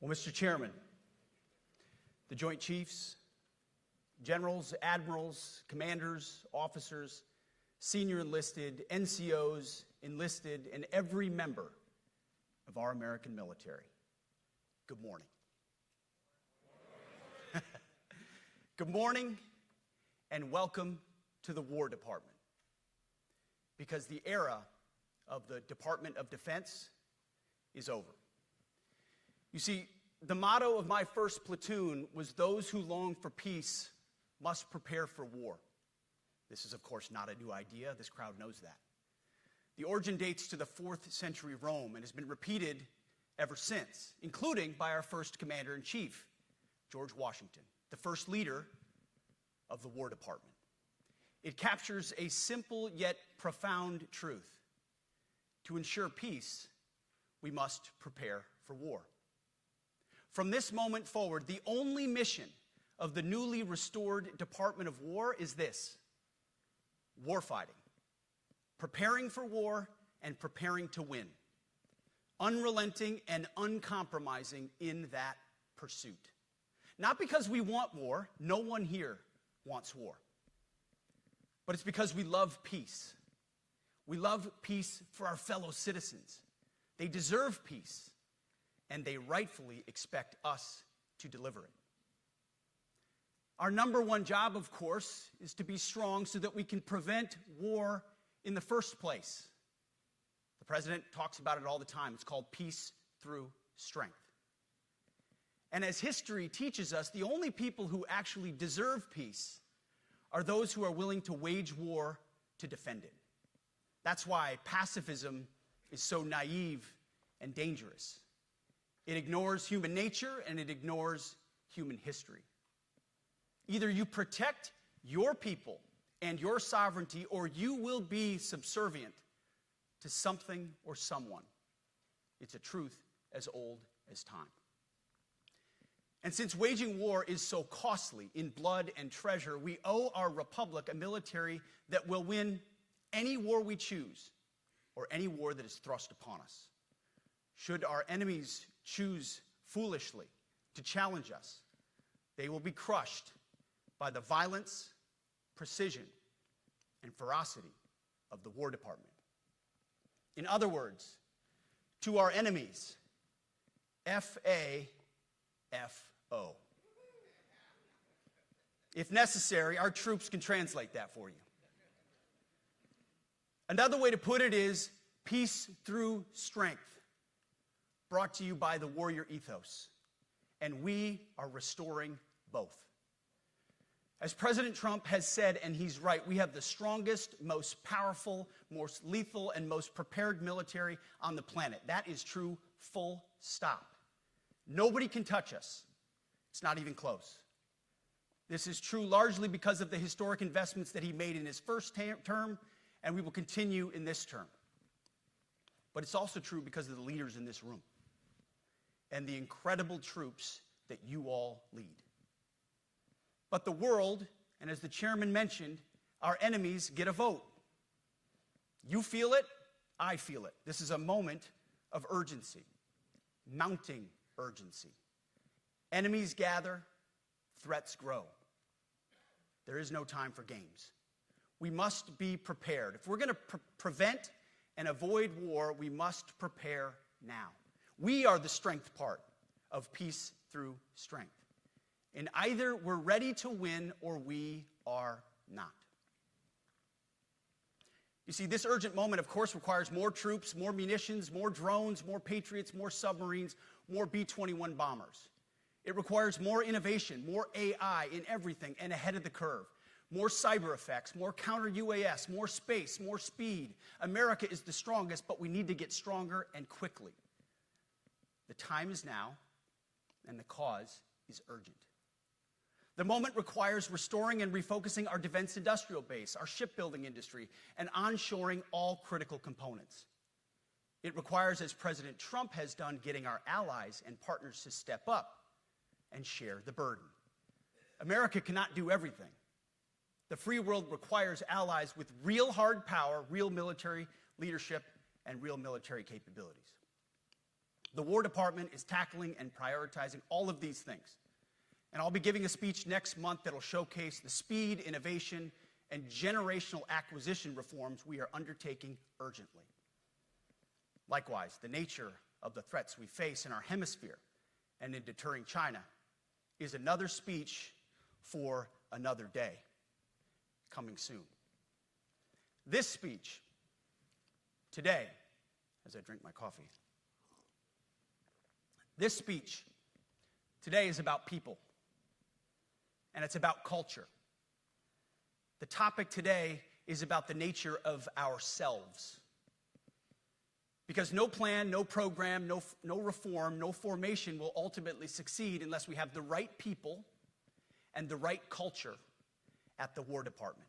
Well, Mr. Chairman, the Joint Chiefs, generals, admirals, commanders, officers, senior enlisted, NCOs, enlisted, and every member of our American military, good morning. Good morning and welcome to the War Department, because the era of the Department of Defense is over. You see, the motto of my first platoon was, "Those who long for peace must prepare for war." This is, of course, not a new idea. This crowd knows that. The origin dates to the 4th century Rome and has been repeated ever since, including by our first commander-in-chief, George Washington, the first leader of the War Department. It captures a simple yet profound truth. To ensure peace, we must prepare for war. From this moment forward, the only mission of the newly restored Department of War is this: warfighting, preparing for war and preparing to win, unrelenting and uncompromising in that pursuit. Not because we want war, no one here wants war, but it's because we love peace. We love peace for our fellow citizens. They deserve peace, and they rightfully expect us to deliver it. Our number one job, of course, is to be strong so that we can prevent war in the first place. The president talks about it all the time. It's called peace through strength. And as history teaches us, the only people who actually deserve peace are those who are willing to wage war to defend it. That's why pacifism is so naive and dangerous. It ignores human nature and it ignores human history. Either you protect your people and your sovereignty, or you will be subservient to something or someone. It's a truth as old as time. And since waging war is so costly in blood and treasure, we owe our republic a military that will win any war we choose, or any war that is thrust upon us. Should our enemies choose foolishly to challenge us, they will be crushed by the violence, precision, and ferocity of the War Department. In other words, to our enemies, F-A-F-O. If necessary, our troops can translate that for you. Another way to put it is peace through strength, brought to you by the warrior ethos. And we are restoring both. As President Trump has said, and he's right, we have the strongest, most powerful, most lethal, and most prepared military on the planet. That is true, full stop. Nobody can touch us. It's not even close. This is true largely because of the historic investments that he made in his first term, and we will continue in this term. But it's also true because of the leaders in this room and the incredible troops that you all lead. But the world, and as the chairman mentioned, our enemies get a vote. You feel it, I feel it. This is a moment of urgency, mounting urgency. Enemies gather, threats grow. There is no time for games. We must be prepared. If we're going to prevent and avoid war, we must prepare now. We are the strength part of peace through strength. And either we're ready to win or we are not. You see, this urgent moment, of course, requires more troops, more munitions, more drones, more Patriots, more submarines, more B-21 bombers. It requires more innovation, more AI in everything and ahead of the curve. More cyber effects, more counter-UAS, more space, more speed. America is the strongest, but we need to get stronger and quickly. The time is now, and the cause is urgent. The moment requires restoring and refocusing our defense industrial base, our shipbuilding industry, and onshoring all critical components. It requires, as President Trump has done, getting our allies and partners to step up and share the burden. America cannot do everything. The free world requires allies with real hard power, real military leadership, and real military capabilities. The War Department is tackling and prioritizing all of these things. And I'll be giving a speech next month that'll showcase the speed, innovation, and generational acquisition reforms we are undertaking urgently. Likewise, the nature of the threats we face in our hemisphere and in deterring China is another speech for another day, coming soon. This speech today, as I drink my coffee, this speech today is about people, and it's about culture. The topic today is about the nature of ourselves. Because no plan, no program, no reform, no formation will ultimately succeed unless we have the right people and the right culture at the War Department.